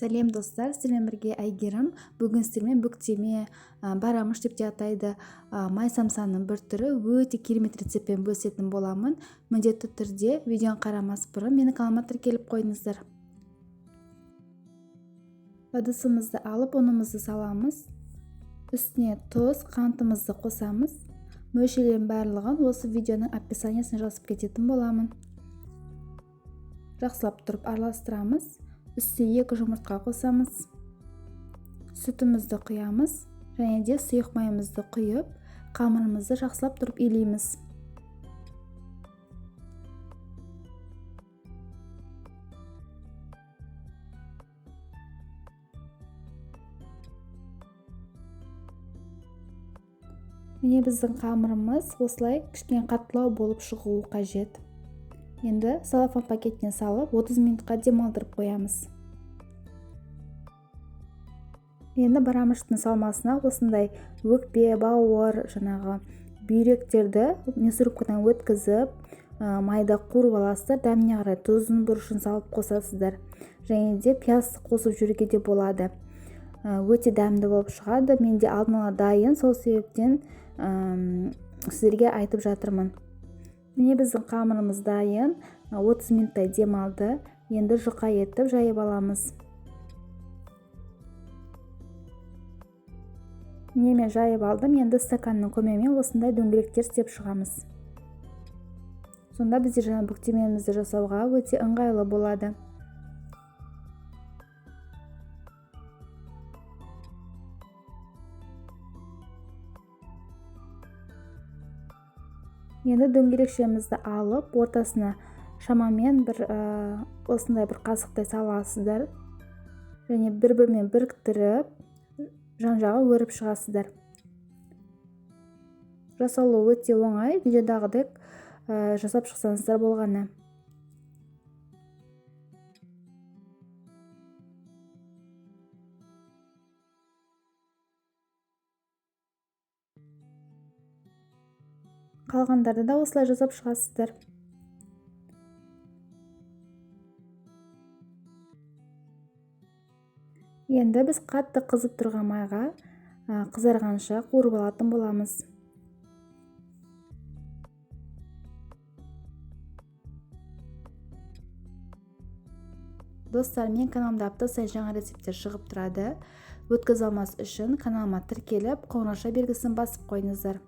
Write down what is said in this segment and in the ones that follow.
Сәлем достар, сіздермен бірге Әйгерім. Бүгін сіздермен бүктеме, барамыш деп те атайды, май самсаның бір түрі өте керемет рецептпен бөлісетін боламын. Міндетті түрде видеоны қарамас бұрын мені каналыма тіркеліп қойыңыздар. Ыдысымызды алып, ұнымызды саламыз. Үстіне тұз, қантымызды қосамыз. Мөлшерінің барлығын осы видеоның описаниясына жазып кететін боламын. Жақсылап тұрып араластырамыз. Үстіне 2 жұмыртқа қосамыз. Сүтімізді құямыз және де сұйық майымызды құйып, қамырымызды жақсылап тұрып илейміз. Міне біздің қамырымыз осылай кішкене қаттылау болып шығуы қажет. Енді салафан пакетіне салып 30 минутқа демалдырып қоямыз. Енді барамыштың салмасына осындай өкпе, бауыр, жаңағы бүйректерді мясорубкадан өткізіп, майда қуырып аласыздар. Дәміне қарай тұзын, бұрышын салып қосасыздар. Және де пияз қосып жүруге де болады. Өте дәмді болып шығады. Менде алдын ала дайын, сол себептен сіздерге айтып жатырмын. Міне біздің қамырымыз дайын, 30 минуттай демалды. Енді жұқа етіп жайып аламыз. Міне мен жайып алдым. Енді стаканның көмегімен осындай дөңгелектер істеп шығамыз. Сонда бізде жаңа бүктемемізді жасауға өте ыңғайлы болады. Енді дөңгелекшемізді алып, ортасына шамамен осындай бір қасықтай саласыздар. Және бір-бірімен біріктіріп, жан-жағы өріп шығасыздар. Жасалуы өте оңай, видеодағыдай жасап шықсаңыздар болғаны. Қалғандарды да осылай жасап шығасыздар. Енді біз қатты қызып тұрған майға қызарғанша қуырып алатын боламыз. Достар, мен каналымда апта сайын жаңа рецепттер шығып тұрады. Өткізе алмас үшін каналыма тіркеліп, қоңырауша белгісін басып қойыңыздар.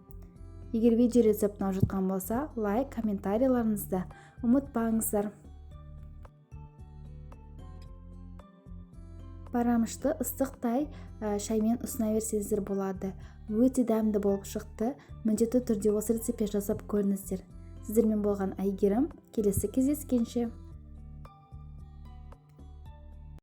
Егер видео рецепт ұнап жатқан болса, лайк, комментарийларыңызды ұмытпаңыздар. Барамышты ыстықтай шаймен ұсына берсеңіздер болады. Өте дәмді болып шықты. Міндетті түрде осы рецептпен жасап көріңіздер. Сіздермен болған Әйгерім. Келесі кездескенше.